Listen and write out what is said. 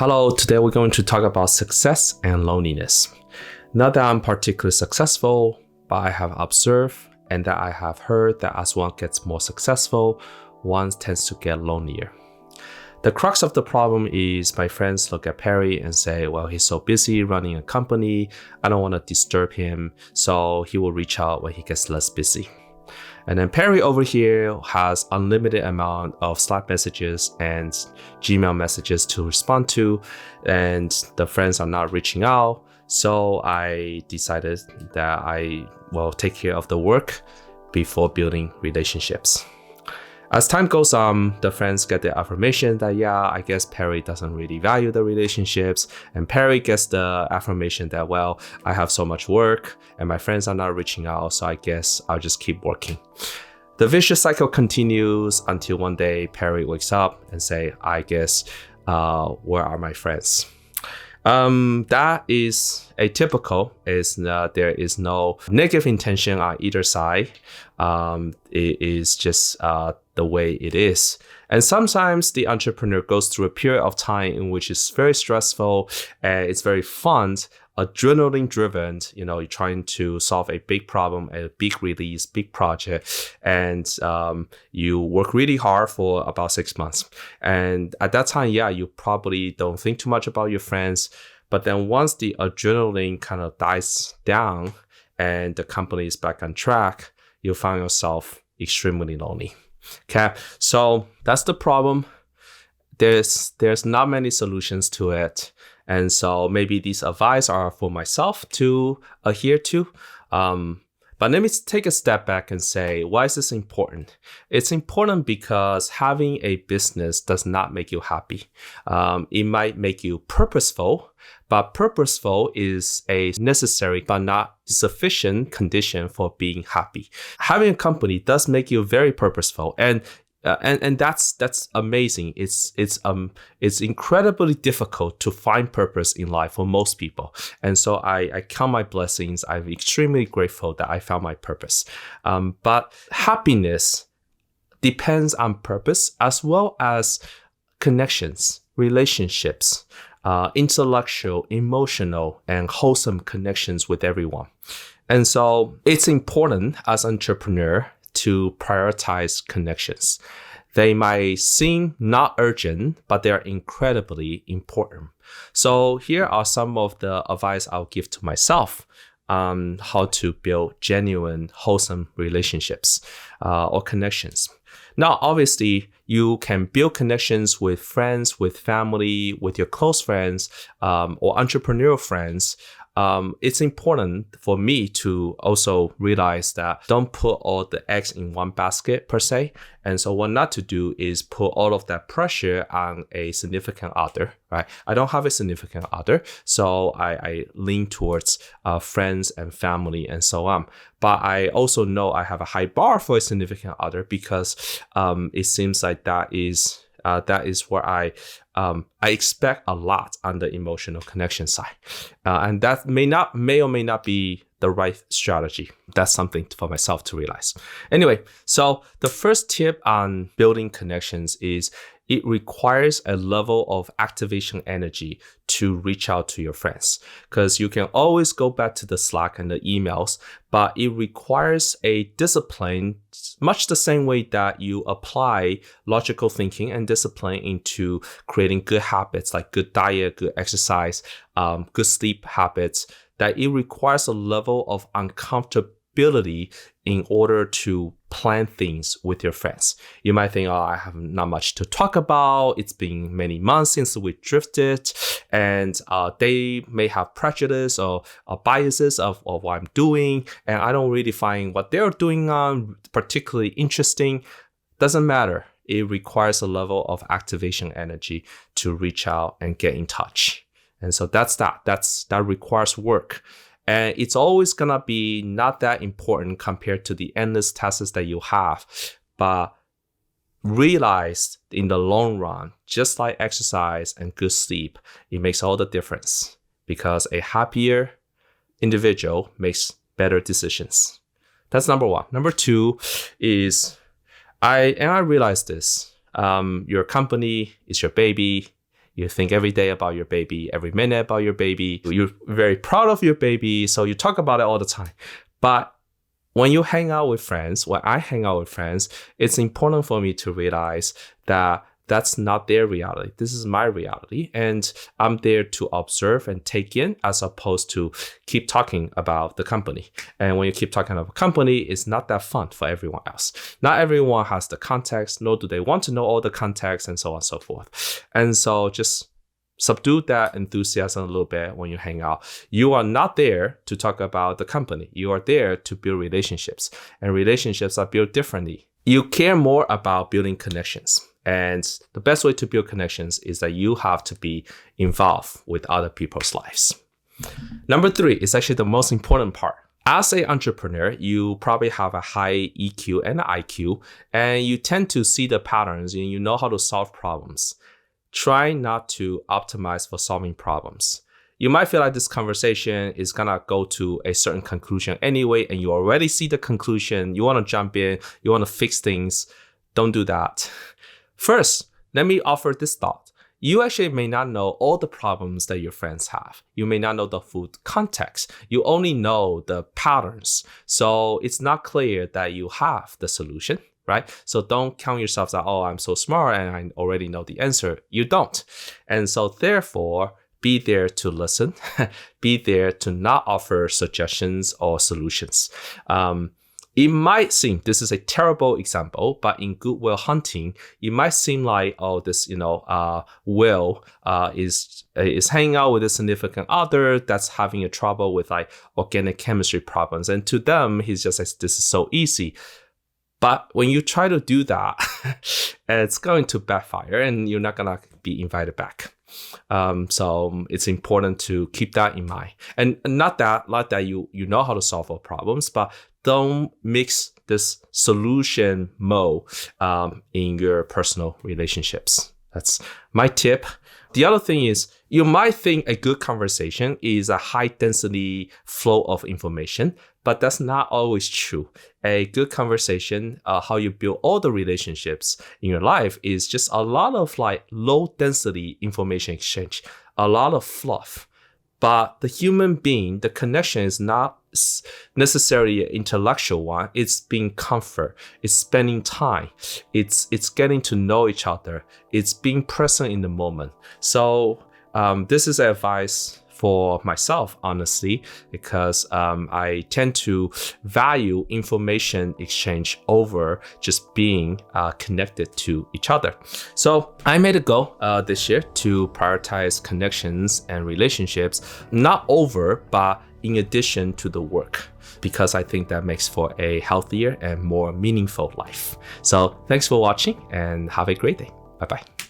Hello, today we're going to talk about success and loneliness. Not that I'm particularly successful, but I have observed and that I have heard that as one gets more successful, one tends to get lonelier. The crux of the problem is my friends look at Perry and say, well, he's so busy running a company, I don't want to disturb him, so he will reach out when he gets less busy. And then Perry over here has unlimited amount of Slack messages and Gmail messages to respond to, and the friends are not reaching out. So I decided that I will take care of the work before building relationships. As time goes on, the friends get the affirmation that, I guess Perry doesn't really value the relationships. And Perry gets the affirmation that, well, I have so much work and my friends are not reaching out, so I guess I'll just keep working. The vicious cycle continues until one day Perry wakes up and say, I guess, where are my friends? That is atypical. There is no negative intention on either side. It is just the way it is. And sometimes the entrepreneur goes through a period of time in which it's very stressful and it's very fun, adrenaline driven. You're trying to solve a big problem, a big release, big project, and you work really hard for about 6 months. And at that time, you probably don't think too much about your friends. But then once the adrenaline kind of dies down and the company is back on track, you find yourself extremely lonely. Okay, so that's the problem. There's not many solutions to it. And so maybe these advice are for myself to adhere to. But let me take a step back and say, why is this important? It's important because having a business does not make you happy. It might make you purposeful, but purposeful is a necessary but not sufficient condition for being happy. Having a company does make you very purposeful, and that's amazing. It's incredibly difficult to find purpose in life for most people, and so I count my blessings. I'm extremely grateful that I found my purpose. But happiness depends on purpose as well as connections, relationships, intellectual, emotional, and wholesome connections with everyone. And so it's important as an entrepreneur to prioritize connections. They might seem not urgent, but they are incredibly important. So here are some of the advice I'll give to myself on how to build genuine, wholesome relationships or connections. Now, obviously, you can build connections with friends, with family, with your close friends, or entrepreneurial friends. It's important for me to also realize that don't put all the eggs in one basket per se. And so what not to do is put all of that pressure on a significant other, right? I don't have a significant other, so I lean towards friends and family and so on. But I also know I have a high bar for a significant other because it seems like that is where I expect a lot on the emotional connection side. And that may or may not be the right strategy. That's something for myself to realize. Anyway, so the first tip on building connections is it requires a level of activation energy to reach out to your friends, because you can always go back to the Slack and the emails, but it requires a discipline, much the same way that you apply logical thinking and discipline into creating good habits like good diet, good exercise, good sleep habits, that it requires a level of uncomfortability in order to plan things with your friends. You might think, I have not much to talk about. It's been many months since we drifted, and they may have prejudice or biases of what I'm doing, and I don't really find what they're doing particularly interesting. Doesn't matter. It requires a level of activation energy to reach out and get in touch. And so that requires work. And it's always going to be not that important compared to the endless tasks that you have. But realize in the long run, just like exercise and good sleep, it makes all the difference, because a happier individual makes better decisions. That's number one. Number two is, I realize this. Your company is your baby. You think every day about your baby, every minute about your baby. You're very proud of your baby, so you talk about it all the time. But when you hang out with friends, when I hang out with friends, it's important for me to realize that that's not their reality. This is my reality. And I'm there to observe and take in as opposed to keep talking about the company. And when you keep talking about a company, it's not that fun for everyone else. Not everyone has the context, nor do they want to know all the context, and so on and so forth. And so just subdue that enthusiasm a little bit when you hang out. You are not there to talk about the company. You are there to build relationships. And relationships are built differently. You care more about building connections. And the best way to build connections is that you have to be involved with other people's lives. Number 3 is actually the most important part. As an entrepreneur, you probably have a high EQ and IQ, and you tend to see the patterns and you know how to solve problems. Try not to optimize for solving problems. You might feel like this conversation is gonna go to a certain conclusion anyway, and you already see the conclusion. You wanna jump in, you wanna fix things. Don't do that. First, let me offer this thought. You actually may not know all the problems that your friends have. You may not know the full context. You only know the patterns. So it's not clear that you have the solution, right? So don't count yourself that, oh, I'm so smart and I already know the answer. You don't. And so therefore, be there to listen. Be there to not offer suggestions or solutions. It might seem, this is a terrible example, but in Good Will Hunting, it might seem like, oh, this, Will is hanging out with a significant other that's having a trouble with like organic chemistry problems. And to them, he's just like, this is so easy. But when you try to do that, it's going to backfire and you're not going to be invited back. So it's important to keep that in mind. And not that you know how to solve all problems, but don't mix this solution mode in your personal relationships. That's my tip. The other thing is, you might think a good conversation is a high density flow of information, but that's not always true. A good conversation, how you build all the relationships in your life, is just a lot of like low density information exchange, a lot of fluff. But the human being, the connection is not necessarily an intellectual one. It's being comfort. It's spending time. It's getting to know each other. It's being present in the moment. So this is advice for myself, honestly, because I tend to value information exchange over just being connected to each other. So I made a goal this year to prioritize connections and relationships, not over, but in addition to the work, because I think that makes for a healthier and more meaningful life. So thanks for watching and have a great day. Bye-bye.